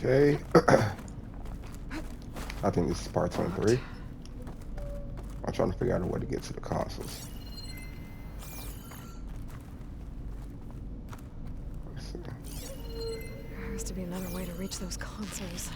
Okay. I think this is part 23. I'm trying to figure out a way to get to the consoles. Let's see. There has to be another way to reach those consoles.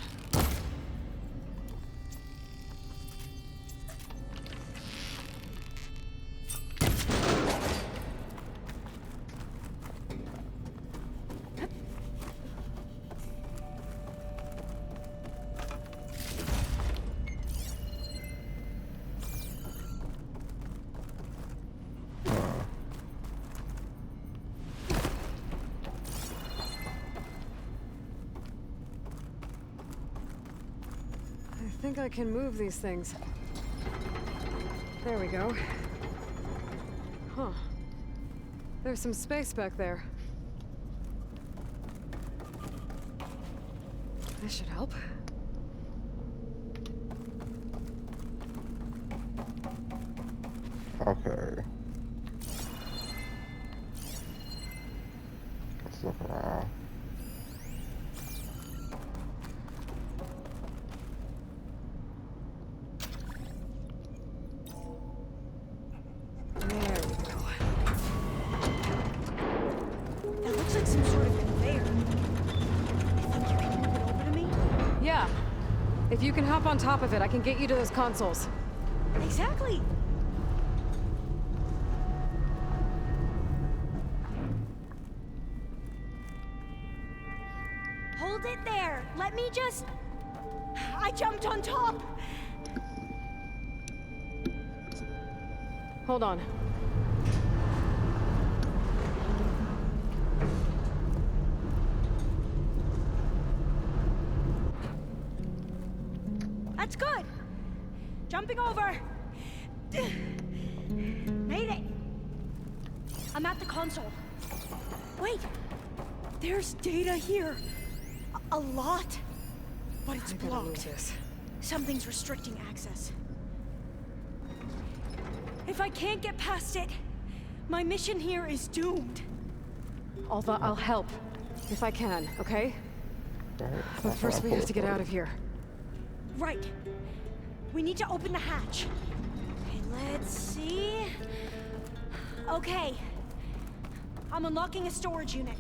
I think I can move these things. There we go. Huh. There's some space back there. This should help. Okay. Let's look around. There we go. That looks like some sort of conveyor. I think you can move it over to me? Yeah. If you can hop on top of it, I can get you to those consoles. Exactly! Hold it there! Let me just... I jumped on top! Hold on. That's good! Jumping over! Made it! I'm at the console. Wait! There's data here. A lot. But it's I gotta move blocked. this. Something's restricting access. If I can't get past it, my mission here is doomed. Alva, I'll help. If I can, okay? Alright, But first we have to get out of here. Right. We need to open the hatch. Okay, let's see. Okay. I'm unlocking a storage unit.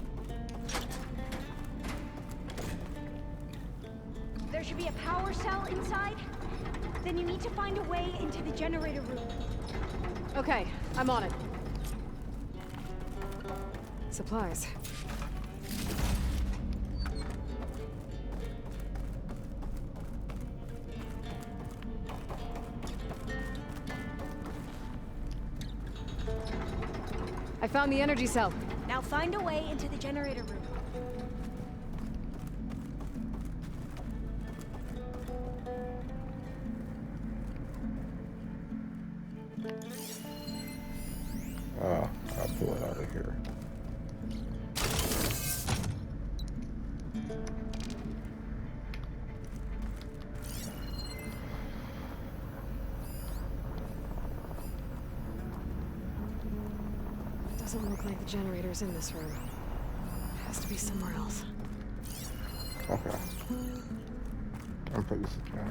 There should be a power cell inside. Then you need to find a way into the generator room. Okay, I'm on it. Supplies. I found the energy cell. Now find a way into the generator room. I'll pull it out of here. It doesn't look like the generator's in this room. It has to be somewhere else. Okay. I'm pretty sure.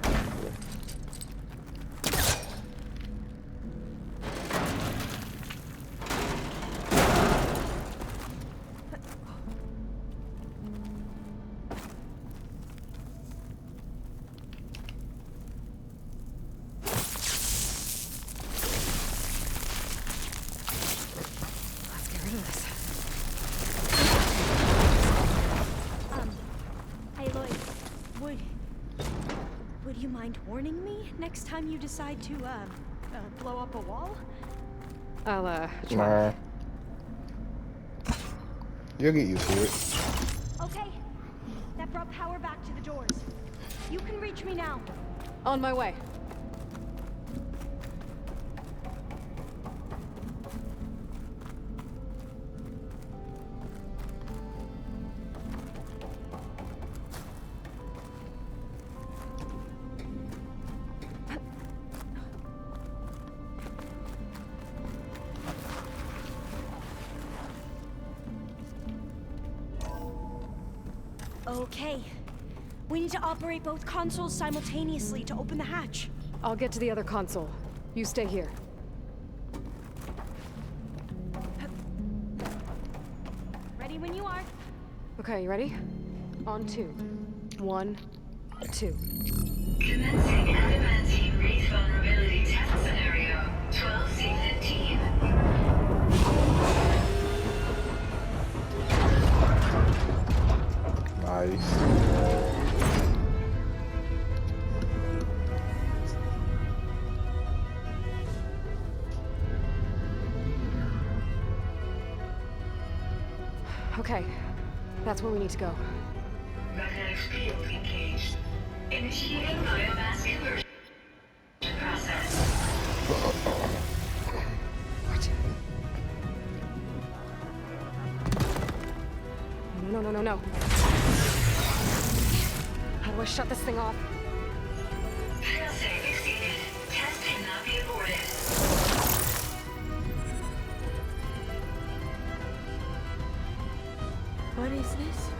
Let's get rid of this. Hey Lloyd, would you mind warning me next time you decide to, blow up a wall? I'll, try. Nah. You'll get used to it. Okay. That brought power back to the doors. You can reach me now. On my way. Okay. We need to operate both consoles simultaneously to open the hatch. I'll get to the other console. You stay here. Ready when you are. Okay, you ready? On 2. 1, 2. Commencing adamantine wraith vulnerability test scenario 12C15. Nice. Okay, that's where we need to go. Magnetic field engaged. Initiating biomass conversion process. What? No. How do I shut this thing off? Failsafe exceeded. Test cannot be aborted. What is this?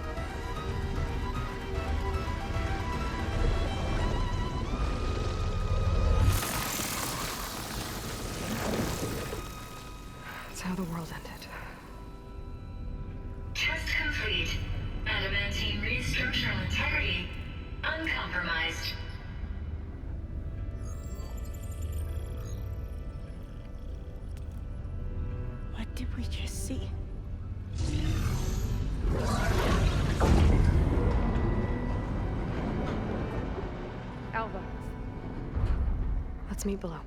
That's how the world ended. Test complete. Adamantine wraith structural integrity uncompromised. What did we just see? Alva. Let's meet below.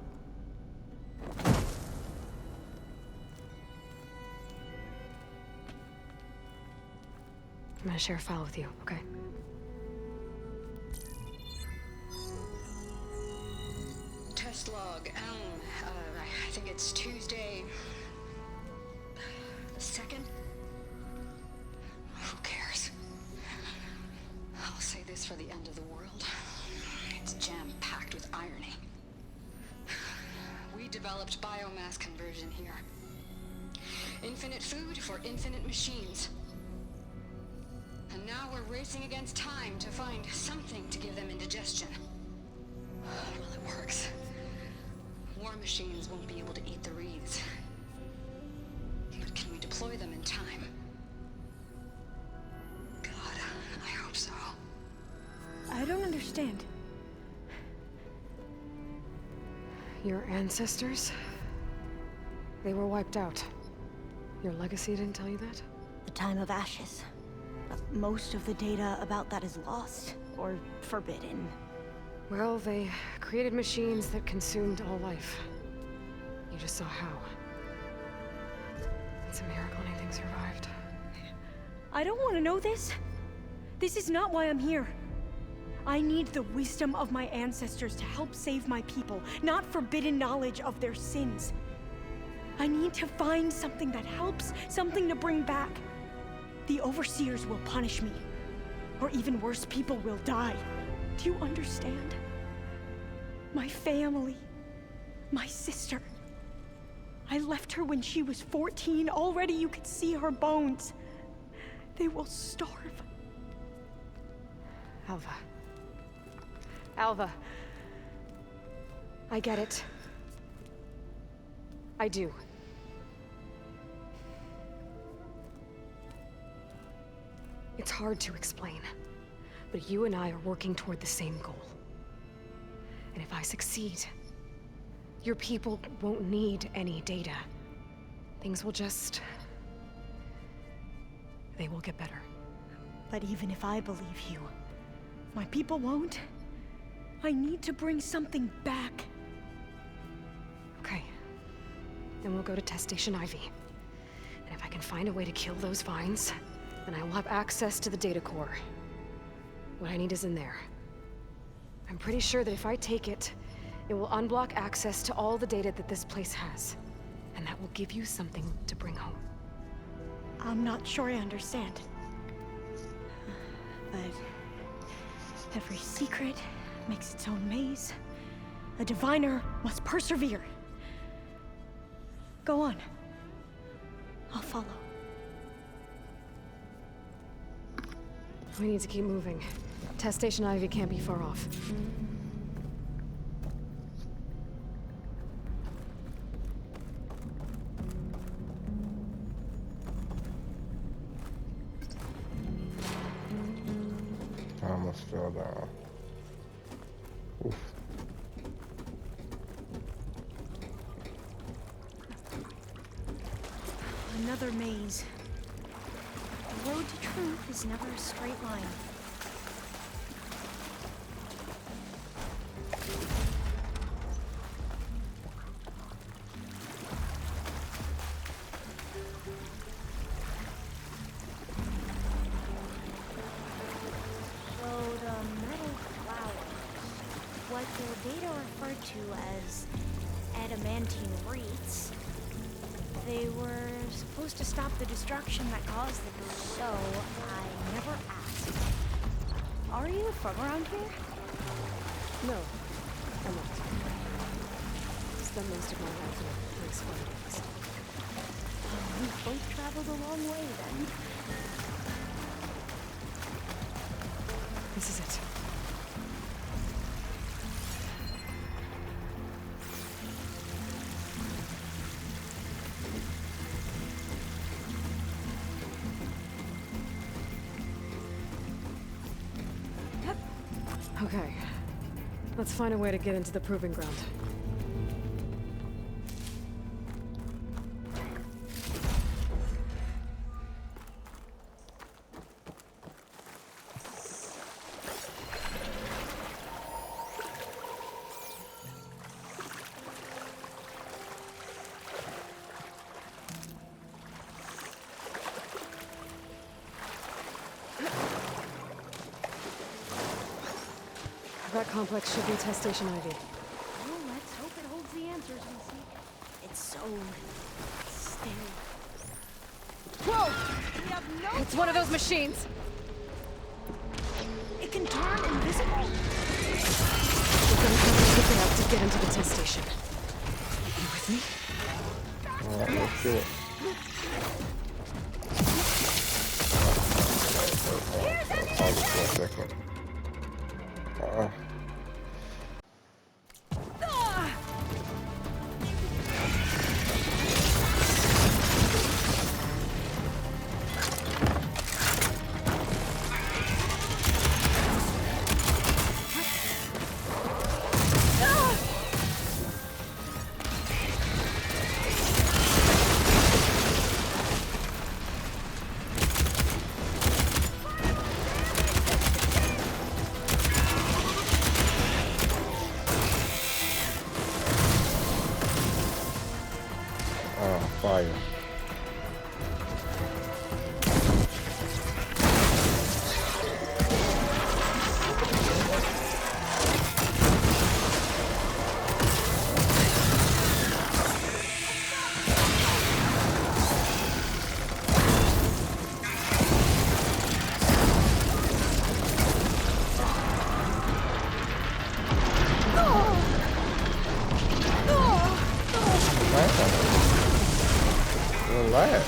I'm gonna share a file with you, okay? Test log, I think it's Tuesday... the 2nd? Who cares? I'll say this for the end of the world. It's jam-packed with irony. We developed biomass conversion here. Infinite food for infinite machines. And now we're racing against time to find something to give them indigestion. Well, it works. War machines won't be able to eat the wreaths. But can we deploy them in time? God, I hope so. I don't understand. Your ancestors? They were wiped out. Your legacy didn't tell you that? The time of ashes. But most of the data about that is lost or forbidden. Well, they created machines that consumed all life. You just saw how. It's a miracle anything survived. I don't want to know this. This is not why I'm here. I need the wisdom of my ancestors to help save my people, not forbidden knowledge of their sins. I need to find something that helps, something to bring back. The overseers will punish me. Or even worse, people will die. Do you understand? My family. My sister. I left her when she was 14. Already you could see her bones. They will starve. Alva. Alva. I get it. I do. It's hard to explain, but you and I are working toward the same goal. And if I succeed, your people won't need any data. Things will just... they will get better. But even if I believe you, my people won't. I need to bring something back. Okay. Then we'll go to Test Station Ivy. And if I can find a way to kill those vines, then I will have access to the data core. What I need is in there. I'm pretty sure that if I take it, it will unblock access to all the data that this place has. And that will give you something to bring home. I'm not sure I understand. But every secret makes its own maze. A diviner must persevere. Go on. I'll follow. We need to keep moving. Test Station Ivy can't be far off. I almost fell down. Oof. Another maze. The road to truth is never a straight line. So the metal flowers, what the data referred to as adamantine wreaths, they were supposed to stop the destruction that caused them. So I never asked. Are you from around here? No, I'm not. Spent most of my life in a place forest. We've both traveled a long way then. This is it. Okay. Let's find a way to get into the proving ground. That complex should be Test Station Ivy. Well, let's hope it holds the answers we seek. It's so still. Whoa! We have no It's one of those machines! It can turn invisible. We're gonna have to pick it up to get into the test station. You with me? Alright, let's do it. Pause it for a second. Fire. Relax.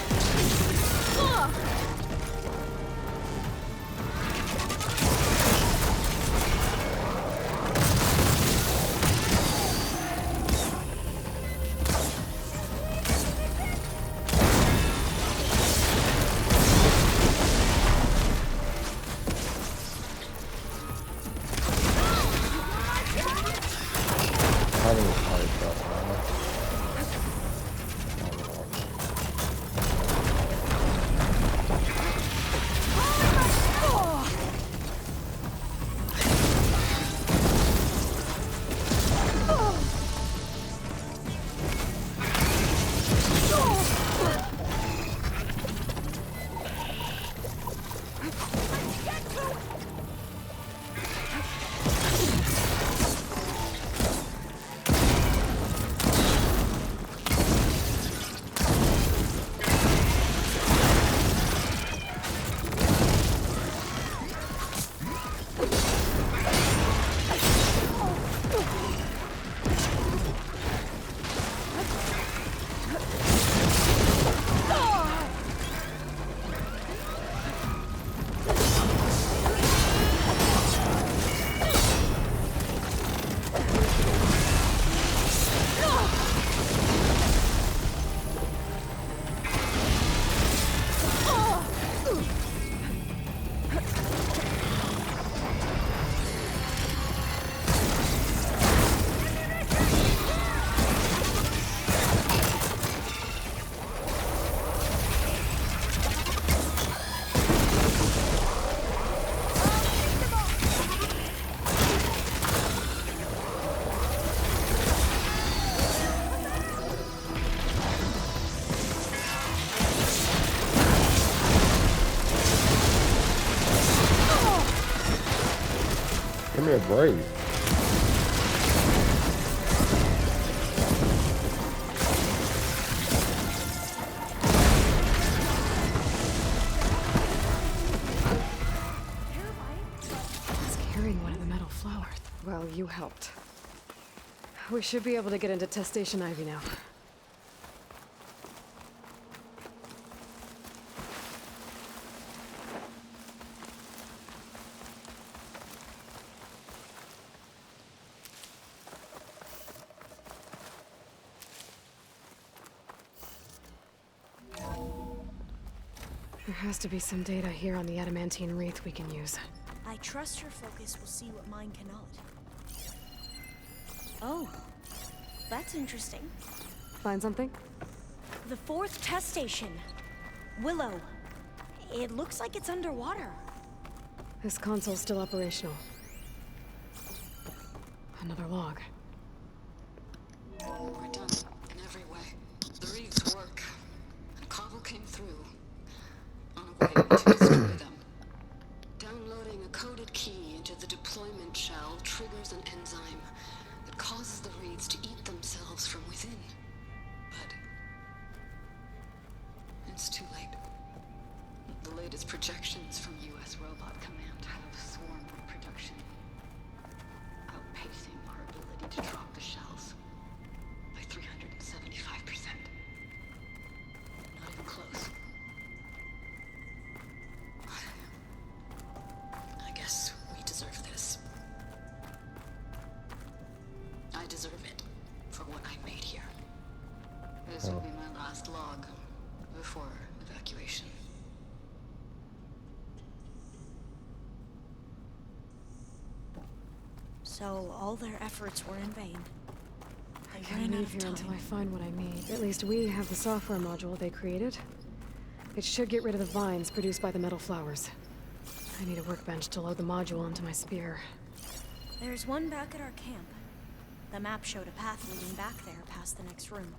I didn't fight that one. Give me a grave. It's carrying one of the metal flowers. Well, you helped. We should be able to get into Test Station Ivy now. There has to be some data here on the adamantine wreath we can use. I trust your focus will see what mine cannot. Oh, that's interesting. Find something? The 4th test station. Willow. It looks like it's underwater. This console's still operational. Another log. We're done in every way. The reeds work. And Cobble came through. On a way to destroy them. Downloading a coded key into the deployment shell triggers an enzyme that causes the reeds to eat themselves from within. But it's too late. The latest projections from U.S. Robot Command have swarm reproduction outpacing our ability to drop the shells by 375%. Not even close. I guess we deserve this. I deserve it for what I made here. This will be my last log before evacuation. So all their efforts were in vain. I can't leave here until I find what I need. At least we have the software module they created. It should get rid of the vines produced by the metal flowers. I need a workbench to load the module onto my spear. There's one back at our camp. The map showed a path leading back there past the next room.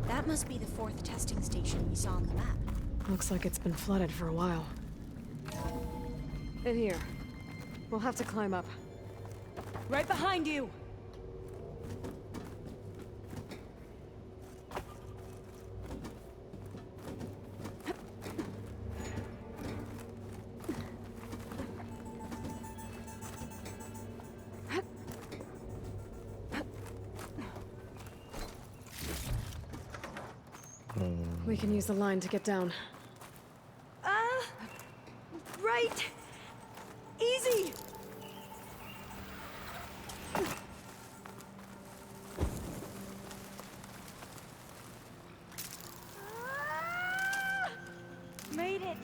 That must be the 4th testing station we saw on the map. Looks like it's been flooded for a while. In here. We'll have to climb up. Right behind you! We can use the line to get down. Right! Easy! Made it!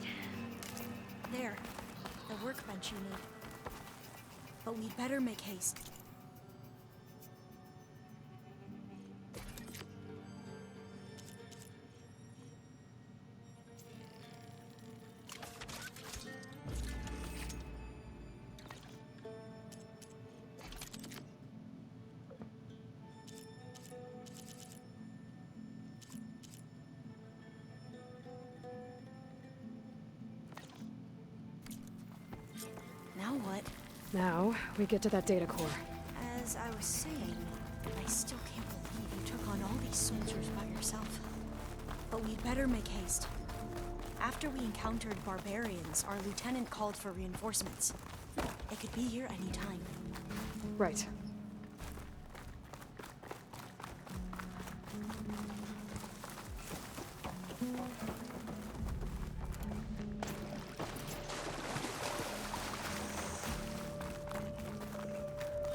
There. The workbench you need. But we'd better make haste. Now what? Now, we get to that data core. As I was saying, I still can't believe you took on all these soldiers by yourself. But we'd better make haste. After we encountered barbarians, our lieutenant called for reinforcements. They could be here any time. Right.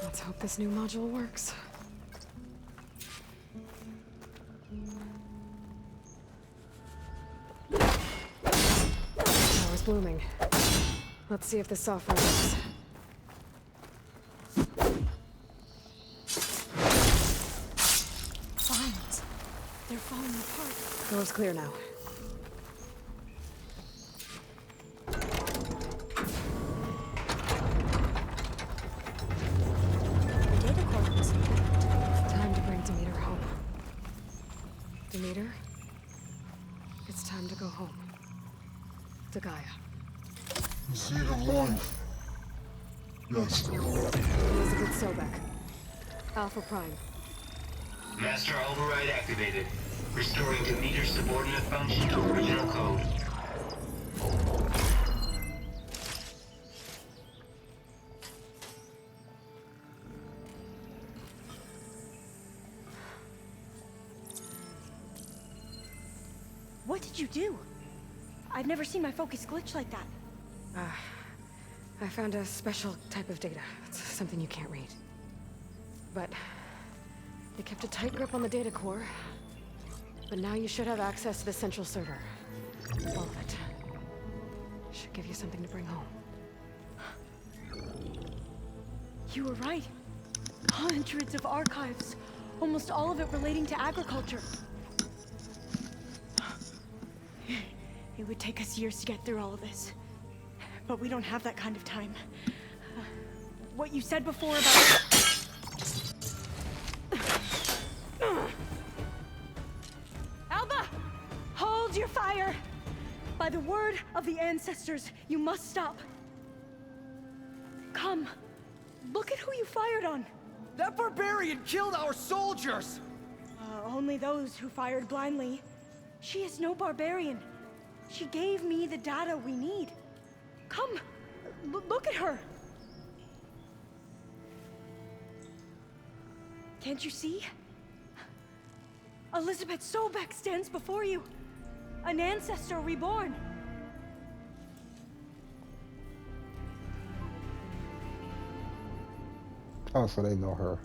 Let's hope this new module works. blooming. Let's see if this software works. Vines. They're falling apart. Grove's clear now. The data core was Time to bring Demeter home. Demeter? It's time to go home. To Gaia. The seed of life. Yes. Elizabeth Sobek. Alpha Prime. Master override activated. Restoring Demeter's subordinate function to original code. What did you do? I've never seen my focus glitch like that. I found a special type of data. It's something you can't read. But they kept a tight grip on the data core. But now you should have access to the central server. All of it. Should give you something to bring home. You were right. Hundreds of archives. Almost all of it relating to agriculture. It would take us years to get through all of this. But we don't have that kind of time. What you said before about... Alba! Hold your fire! By the word of the ancestors, you must stop. Come. Look at who you fired on. That barbarian killed our soldiers! Only those who fired blindly. She is no barbarian. She gave me the data we need. Come, look at her. Can't you see? Elizabeth Sobek stands before you. An ancestor reborn. Oh, so they know her.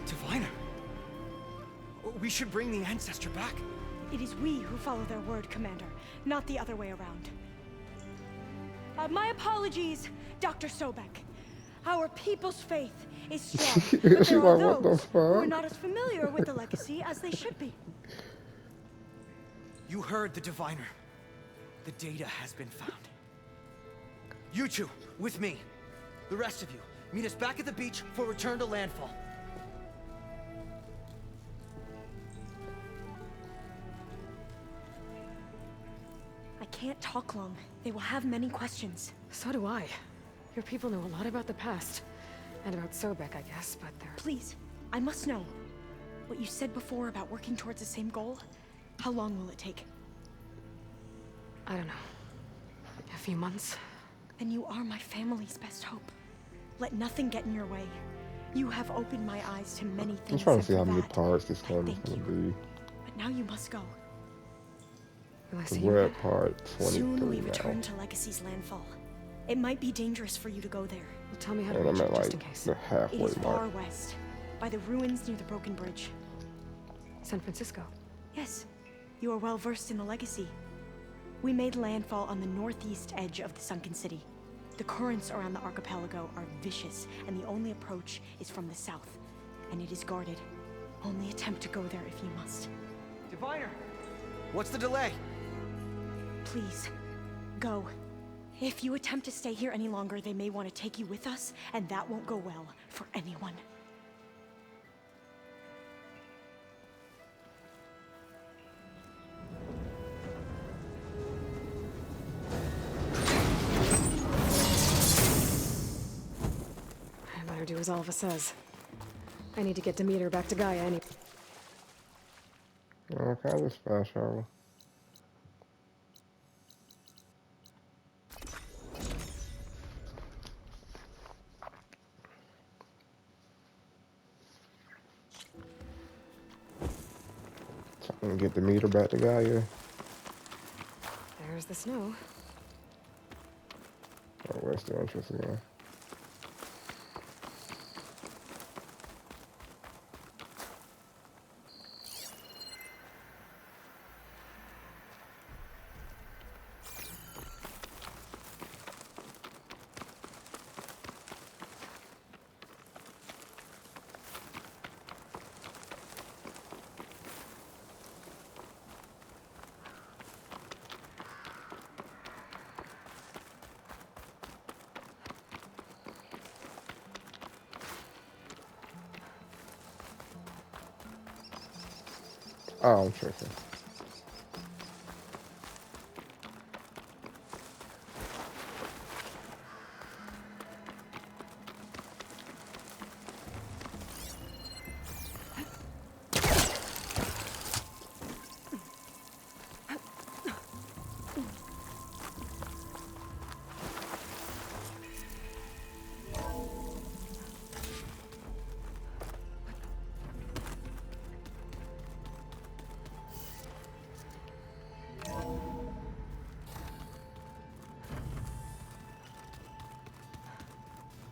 Diviner. We should bring the ancestor back. It is we who follow their word, Commander, not the other way around. My apologies, Dr. Sobek. Our people's faith is strong, but She there are like, what the those who are fuck? not as familiar with the legacy as they should be. You heard the diviner. The data has been found. You two, with me. The rest of you, meet us back at the beach for return to landfall. I can't talk long. They will have many questions. So do I. Your people know a lot about the past. And about Sobek, I guess, but they're... Please, I must know. What you said before about working towards the same goal, how long will it take? I don't know. A few months? Then you are my family's best hope. Let nothing get in your way. You have opened my eyes to many I'm things. trying to and see how for many that, parts this I game is thank going to you. be. But now you must go. Will I The see you red again? part, Soon 23 we now. return to Legacy's landfall. It might be dangerous for you to go there. Well, tell me how to And I'm reach at it, just like in case. the It halfway is far mark. west, by the ruins near the broken bridge. San Francisco. Yes, you are well versed in the Legacy. We made landfall on the northeast edge of the sunken city. The currents around the archipelago are vicious, and the only approach is from the south. And it is guarded. Only attempt to go there if you must. Diviner! What's the delay? Please, go. If you attempt to stay here any longer, they may want to take you with us, and that won't go well for anyone. I better do as Alva says. I need to get Demeter back to Gaia anyway. Okay, this fast travel. So I'm gonna get the meter back to Gaia. There's the snow. Oh, where's the entrance again? Oh, I'm tripping.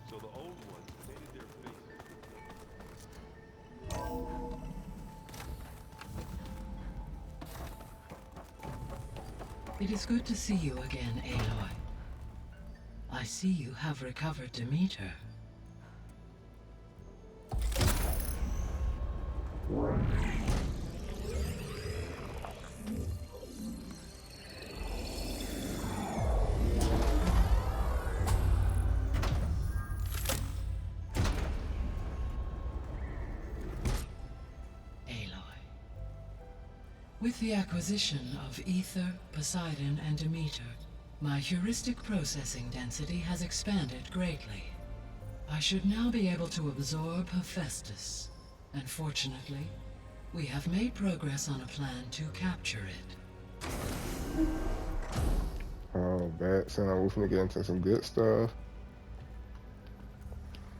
So the old ones painted their faces. It is good to see you again, Aloy. I see you have recovered Demeter. With the acquisition of Ether, Poseidon, and Demeter, my heuristic processing density has expanded greatly. I should now be able to absorb Hephaestus, and fortunately, we have made progress on a plan to capture it. Oh, bad. So we're gonna get into some good stuff.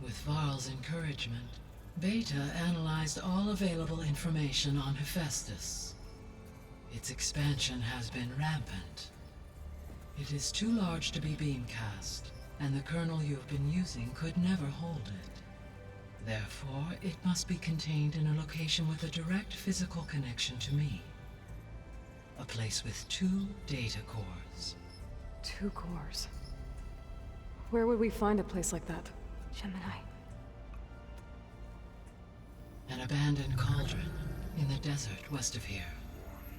With Varl's encouragement, Beta analyzed all available information on Hephaestus. Its expansion has been rampant. It is too large to be beamcast, and the kernel you've been using could never hold it. Therefore, it must be contained in a location with a direct physical connection to me. A place with 2 data cores. 2 cores. Where would we find a place like that? Gemini. An abandoned cauldron in the desert west of here.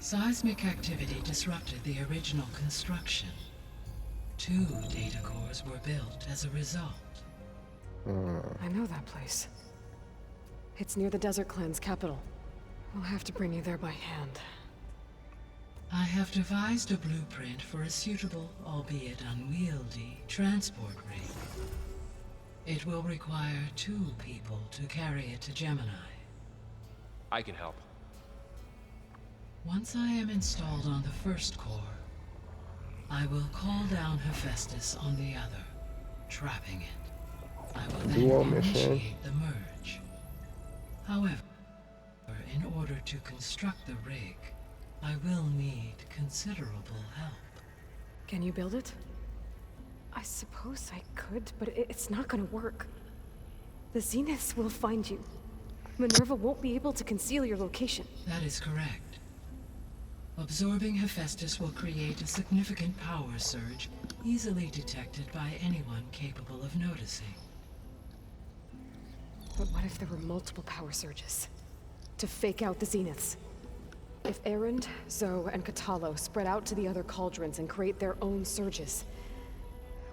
Seismic activity disrupted the original construction. 2 data cores were built as a result. I know that place. It's near the Desert Clan's capital. We'll have to bring you there by hand. I have devised a blueprint for a suitable, albeit unwieldy, transport rig. It will require 2 people to carry it to Gemini. I can help. Once I am installed on the first core, I will call down Hephaestus on the other, trapping it. I will then initiate the merge. However, in order to construct the rig, I will need considerable help. Can you build it? I suppose I could, but it's not gonna work. The Zeniths will find you. Minerva won't be able to conceal your location. That is correct. Absorbing Hephaestus will create a significant power surge, easily detected by anyone capable of noticing. But what if there were multiple power surges? To fake out the Zeniths? If Erend, Zoe, and Katalo spread out to the other cauldrons and create their own surges,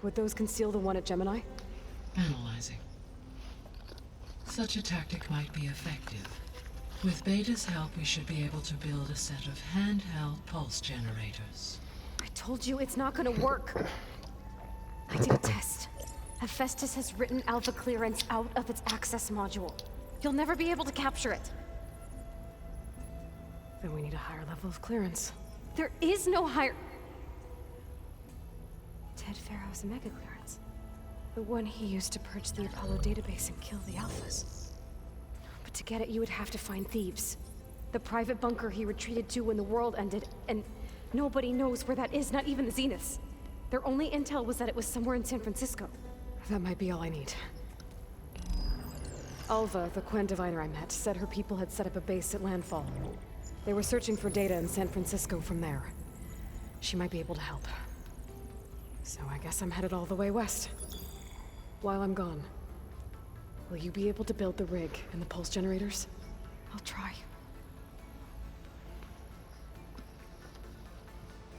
would those conceal the one at Gemini? Analyzing. Such a tactic might be effective. With Beta's help, we should be able to build a set of handheld pulse generators. I told you it's not gonna work. I did a test. Hephaestus has written Alpha clearance out of its access module. You'll never be able to capture it. Then we need a higher level of clearance. There is no higher... Ted Pharaoh's Omega clearance. The one he used to purge the Apollo database and kill the Alphas. But to get it, you would have to find Thebes. The private bunker he retreated to when the world ended, and nobody knows where that is, not even the Zeniths. Their only intel was that it was somewhere in San Francisco. That might be all I need. Alva, the Quen diviner I met, said her people had set up a base at landfall. They were searching for data in San Francisco from there. She might be able to help. So I guess I'm headed all the way west. While I'm gone, will you be able to build the rig and the pulse generators? I'll try.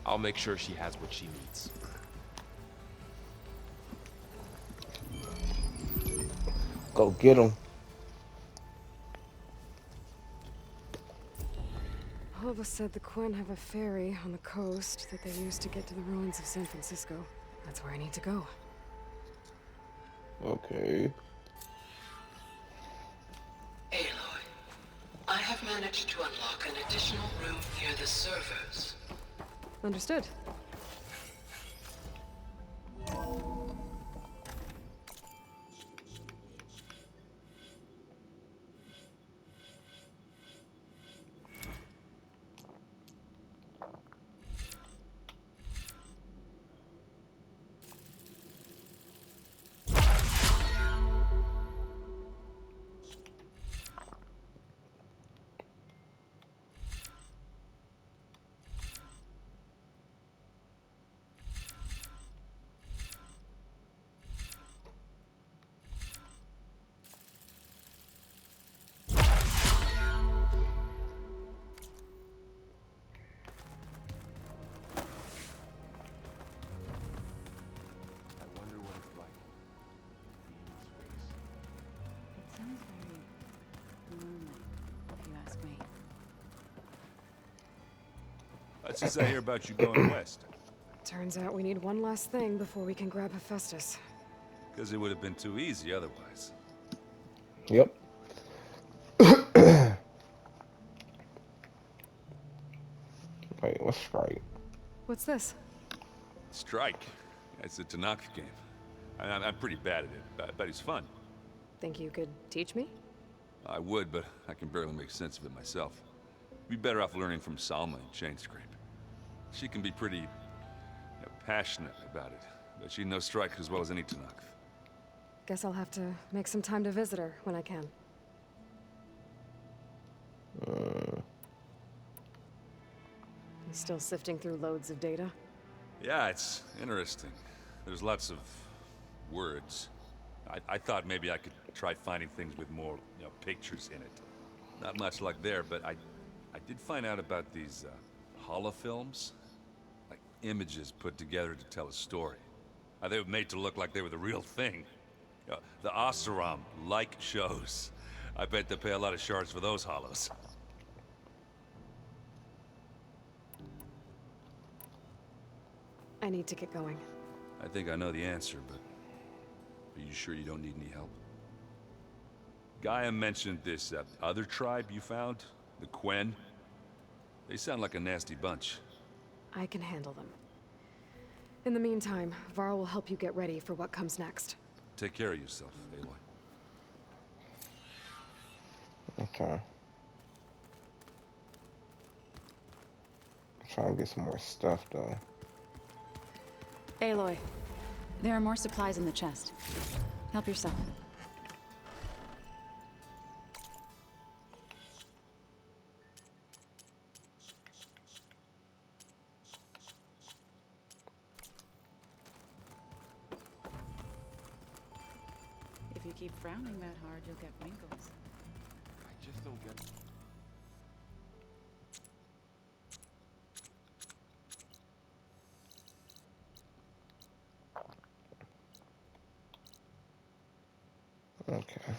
I'll make sure she has what she needs. Go get him. Alva said the Quinn have a ferry on the coast that they use to get to the ruins of San Francisco. That's where I need to go. Okay. Aloy, I have managed to unlock an additional room near the servers. Understood. I wonder what it's like being in space. It sounds very lonely, if you ask me. What's this I hear about you going west? Turns out we need one last thing before we can grab Hephaestus. Because it would have been too easy otherwise. Yep. Wait, what's strike? What's this? Strike. It's a Tanaka game. I'm pretty bad at it, but it's fun. Think you could teach me? I would, but I can barely make sense of it myself. Be better off learning from Salma and Chain Scrape. She can be pretty passionate about it, but she knows strike as well as any Tanaka. Guess I'll have to make some time to visit her when I can. He's still sifting through loads of data. Yeah, it's interesting. There's lots of words. I thought maybe I could try finding things with more, pictures in it. Not much like there, but I did find out about these holofilms. Like images put together to tell a story. They were made to look like they were the real thing. The Oseram-like shows. I bet they pay a lot of shards for those hollows. I need to get going. I think I know the answer, but are you sure you don't need any help? Gaia mentioned this other tribe you found, the Quen. They sound like a nasty bunch. I can handle them. In the meantime, Varl will help you get ready for what comes next. Take care of yourself, Aloy. Okay. I'm trying to get some more stuff though. Aloy, there are more supplies in the chest. Help yourself. If you keep frowning that hard, you'll get wrinkles. I just don't get it. Okay.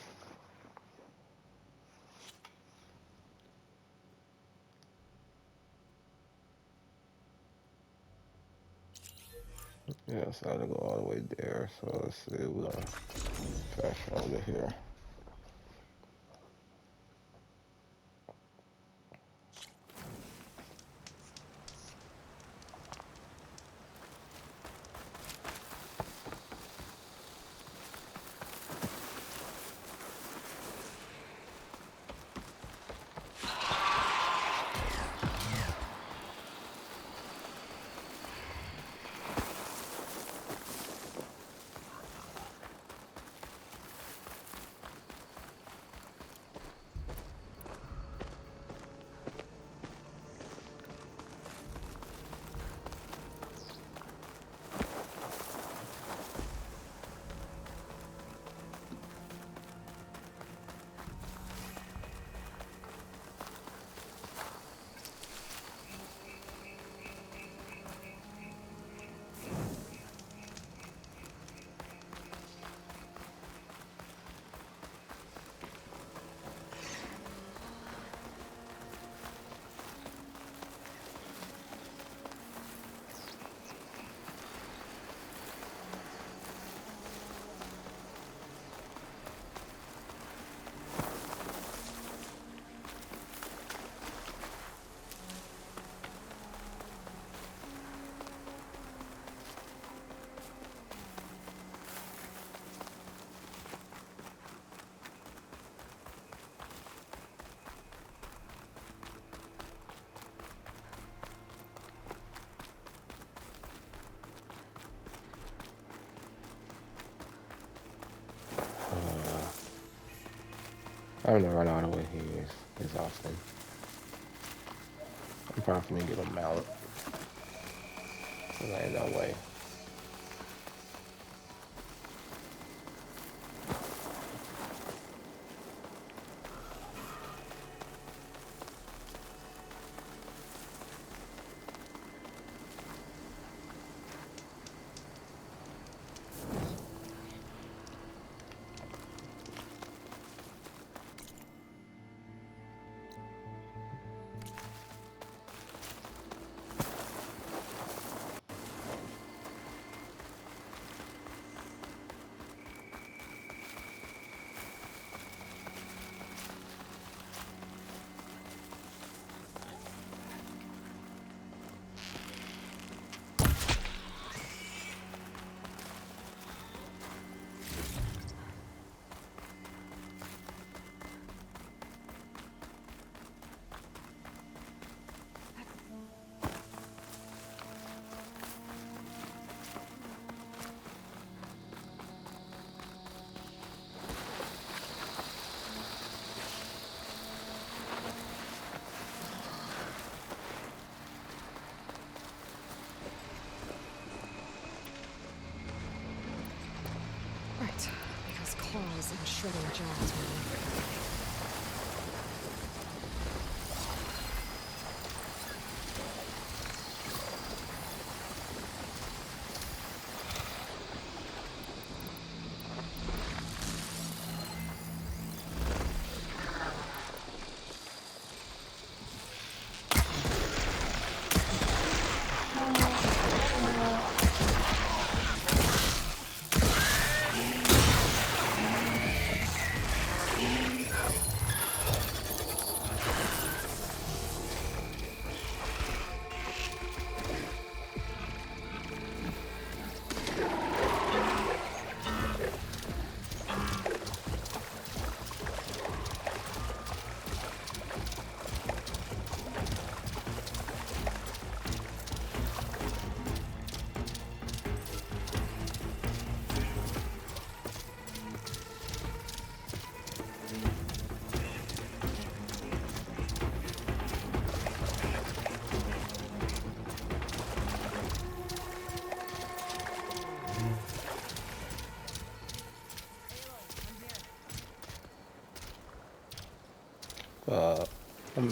Yeah, so I had to go all the way there. So let's see, we're gonna fast over here. I'm gonna run all the way here. It's awesome. I'm probably gonna get a mallet. There ain't no way. Right, because claws and shredding jaws were never.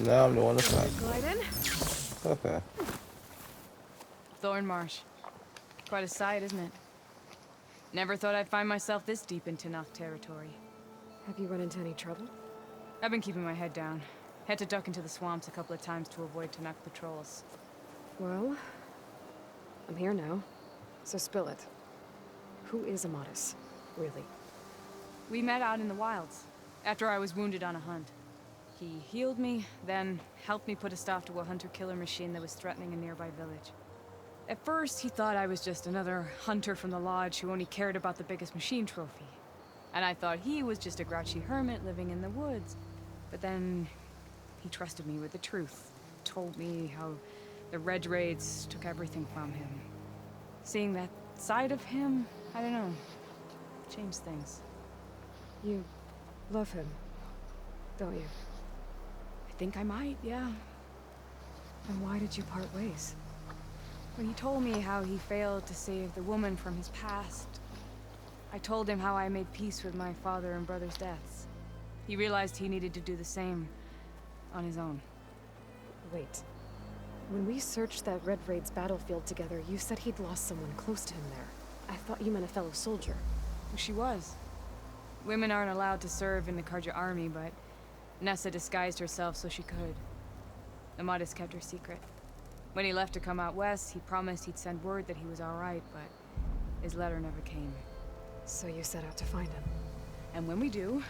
Now I'm the one that's not. Glide in? Okay. Thorn Marsh. Quite a sight, isn't it? Never thought I'd find myself this deep in Tenakth territory. Have you run into any trouble? I've been keeping my head down. Had to duck into the swamps a couple of times to avoid Tenakth patrols. Well, I'm here now, so spill it. Who is Amatis, really? We met out in the wilds, after I was wounded on a hunt. He healed me, then helped me put a stop to a hunter-killer machine that was threatening a nearby village. At first, he thought I was just another hunter from the Lodge who only cared about the biggest machine trophy. And I thought he was just a grouchy hermit living in the woods. But then, he trusted me with the truth. Told me how the Red Raids took everything from him. Seeing that side of him, I don't know, changed things. You love him, don't you? I think I might, yeah. And why did you part ways? When he told me how he failed to save the woman from his past, I told him how I made peace with my father and brother's deaths. He realized he needed to do the same on his own. Wait. When we searched that Red Raid's battlefield together, you said he'd lost someone close to him there. I thought you meant a fellow soldier. She was. Women aren't allowed to serve in the Karja army, but Nessa disguised herself so she could. Amatis kept her secret. When he left to come out west, he promised he'd send word that he was all right, but his letter never came. So you set out to find him. And when we do,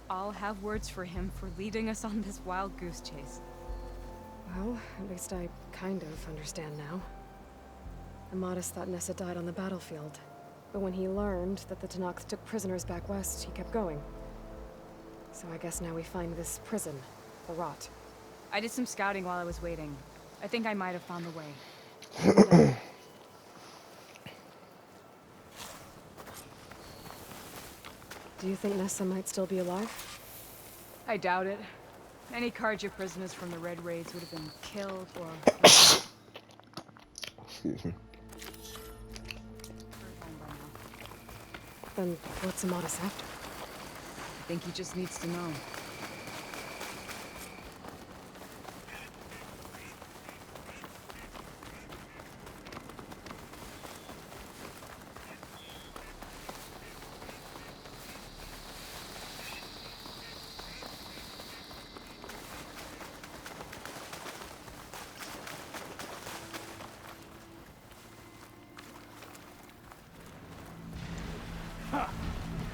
I'll have words for him for leading us on this wild goose chase. Well, at least I kind of understand now. Amatis thought Nessa died on the battlefield, but when he learned that the Tenakth took prisoners back west, he kept going. So I guess now we find this prison, the Rot. I did some scouting while I was waiting. I think I might have found the way. Do you think Nessa might still be alive? I doubt it. Any Carja prisoners from the Red Raids would have been killed or... Excuse me. Then what's Amadeus after? I think he just needs to know.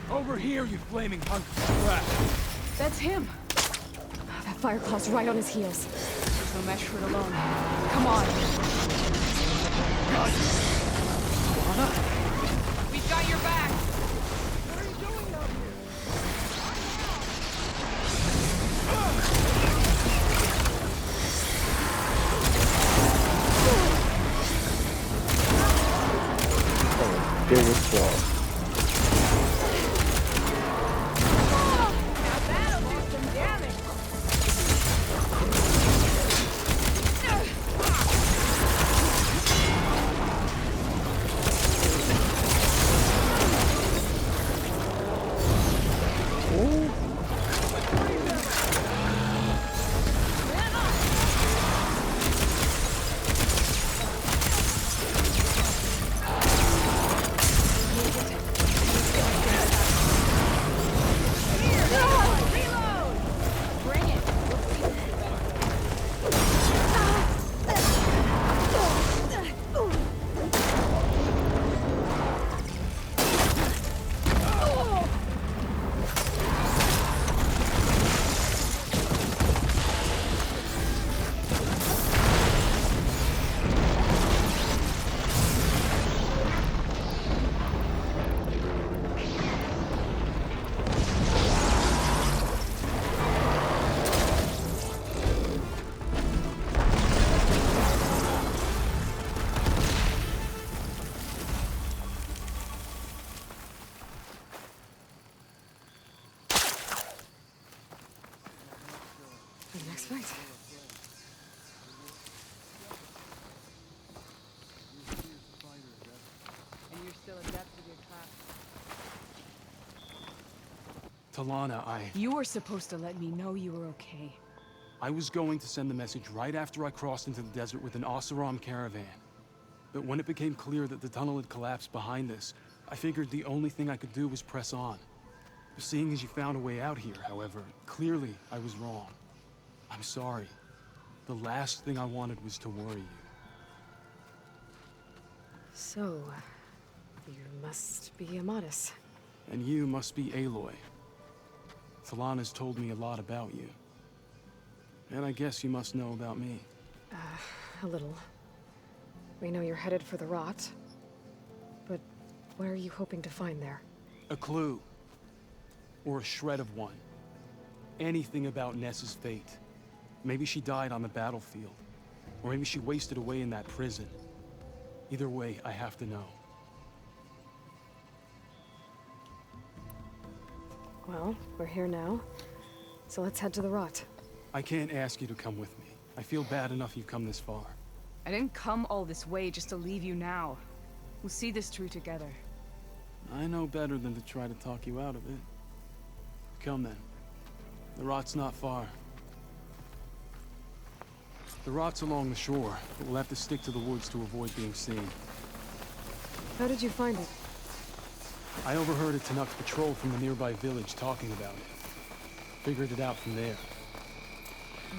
Over here, you flaming hunk of crap! That's him! That Fireclaw's right on his heels. There's no match for it alone. Come on! We've got your back! What are you doing out here? Oh, biggest job. The next fight. And you're still adept with your class. Talana, You were supposed to let me know you were okay. I was going to send the message right after I crossed into the desert with an Oseram caravan. But when it became clear that the tunnel had collapsed behind us, I figured the only thing I could do was press on. Seeing as you found a way out here, however, clearly I was wrong. I'm sorry. The last thing I wanted was to worry you. So, you must be Amadeus. And you must be Aloy. Talana's told me a lot about you. And I guess you must know about me. A little. We know you're headed for the rot. But what are you hoping to find there? A clue. Or a shred of one. Anything about Ness's fate. Maybe she died on the battlefield. Or maybe she wasted away in that prison. Either way, I have to know. Well, we're here now. So let's head to the rot. I can't ask you to come with me. I feel bad enough you've come this far. I didn't come all this way just to leave you now. We'll see this through together. I know better than to try to talk you out of it. Come then. The rot's not far. The rot's along the shore, but we'll have to stick to the woods to avoid being seen. How did you find it? I overheard a Tanuk patrol from the nearby village talking about it. Figured it out from there.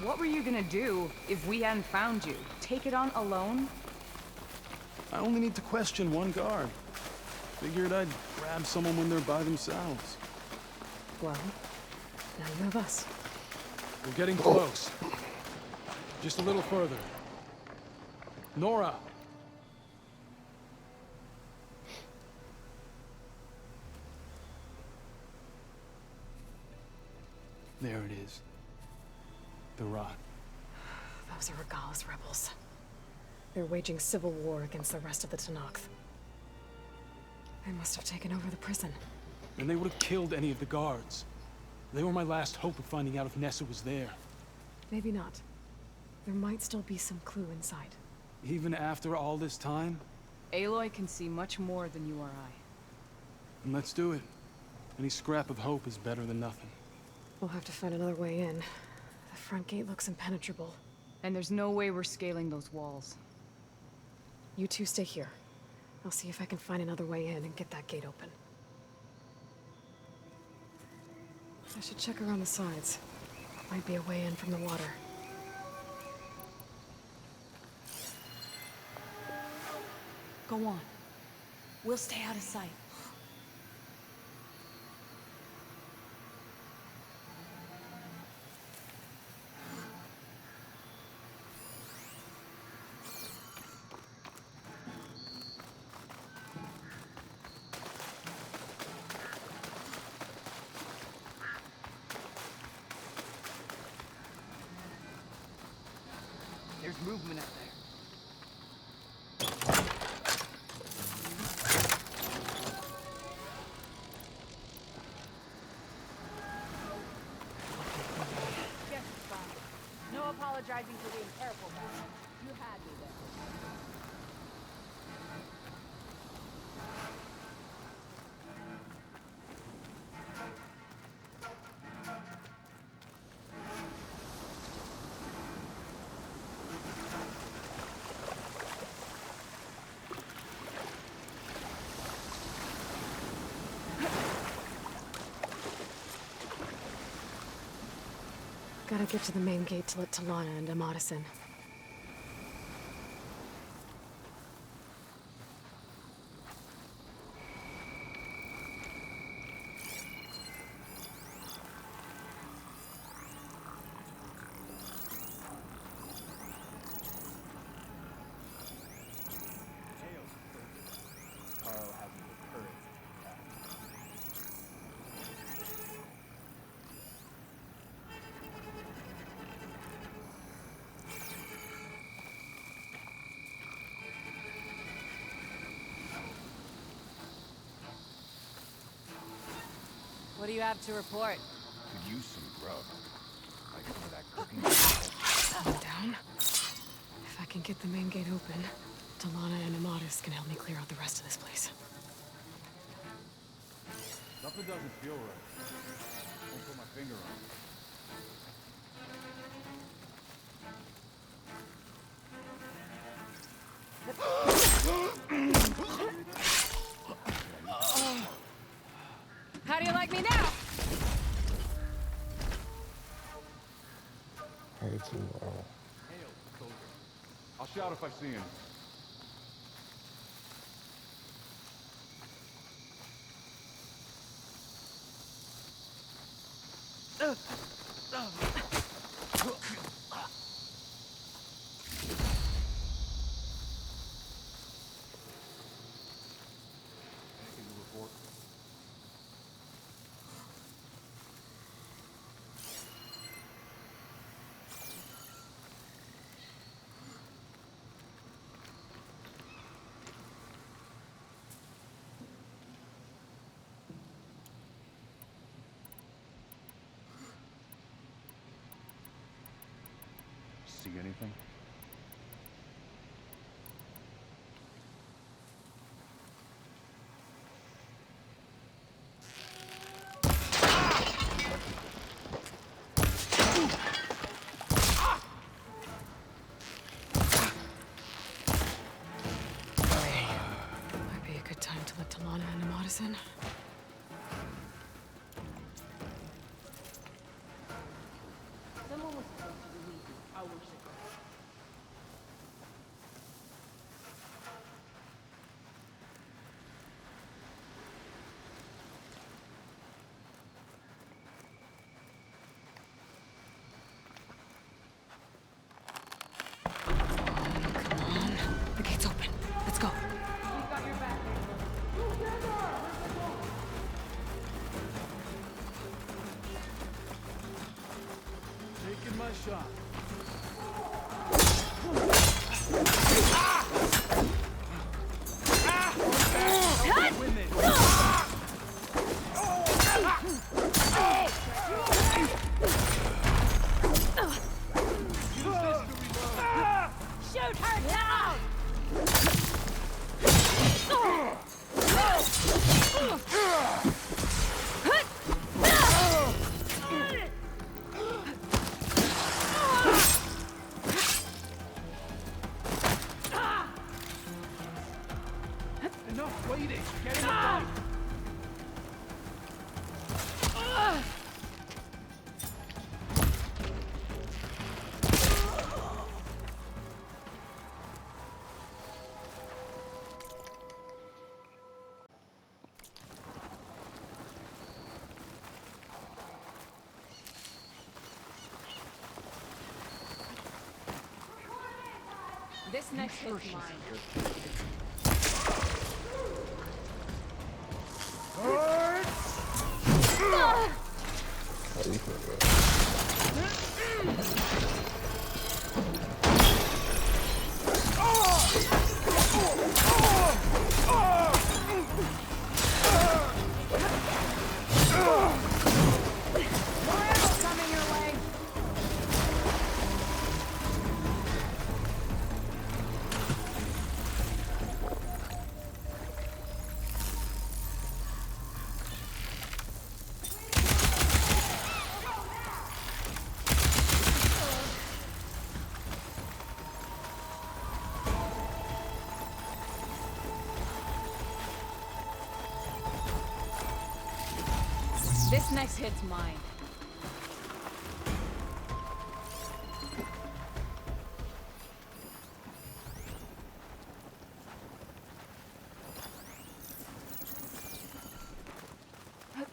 What were you gonna do if we hadn't found you? Take it on alone? I only need to question one guard. Figured I'd grab someone when they're by themselves. Well, now you have us. We're getting close. Just a little further. Nora! There it is. The rot. Those are Regal's rebels. They're waging civil war against the rest of the Tanakh. They must have taken over the prison. And they would have killed any of the guards. They were my last hope of finding out if Nessa was there. Maybe not. There might still be some clue inside. Even after all this time? Aloy can see much more than you or I. And let's do it. Any scrap of hope is better than nothing. We'll have to find another way in. The front gate looks impenetrable. And there's no way we're scaling those walls. You two stay here. I'll see if I can find another way in and get that gate open. I should check around the sides. Might be a way in from the water. Go on. We'll stay out of sight. There's movement out there. Yes, it's fine. No apologizing for being careful, man. You had me there. Gotta get to the main gate to let Talana and Amatis in. What do you have to report? Could use some grub. Like some of that cooking. Calm down. If I can get the main gate open, Talana and Amatis can help me clear out the rest of this place. Something doesn't feel right. Won't put my finger on it. How do you like me now? Hey, too. Hail, soldier. I'll shout if I see him. Anything to report? See anything? Might be a good time to let Talana and Amatis in. Someone was supposed to relieve you hours ago. Come on. The gate's open. Let's go. We've got your back. Taking my shot. Cut! Win this. This next hit's mine. This next hit's mine.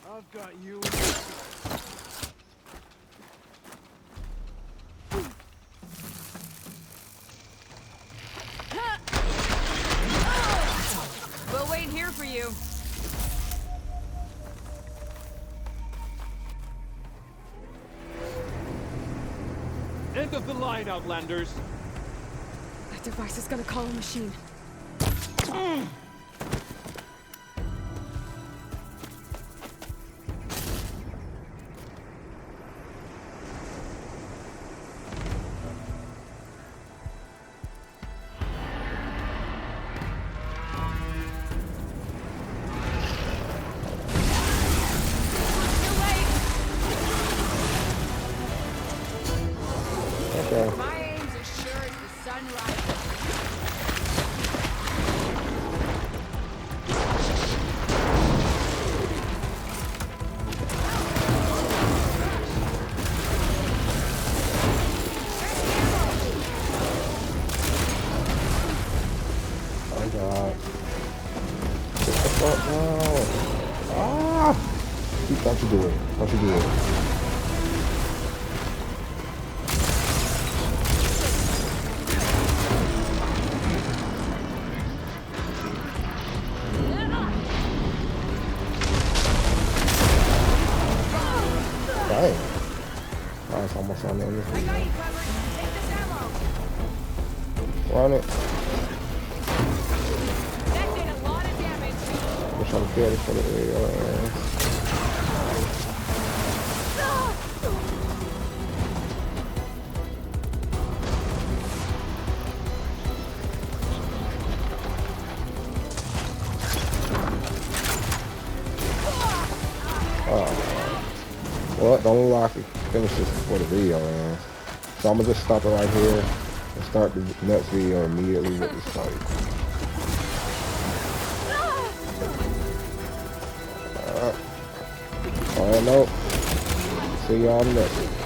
I've got you. We'll wait here for you. End of the line, Outlanders. That device is gonna call a machine. Okay. My aim's as sure as the sun rises. Oh god. What the fuck now? Ah! Don't you do it. Don't you do it. Dang. Oh, it's almost on there. Run it. That did a lot of damage. I'm trying to kill this for the video. Well, the only way I can finish this before the video ends. So I'm gonna just stop it right here and start the next video immediately with this fight. Alright, nope. See y'all next.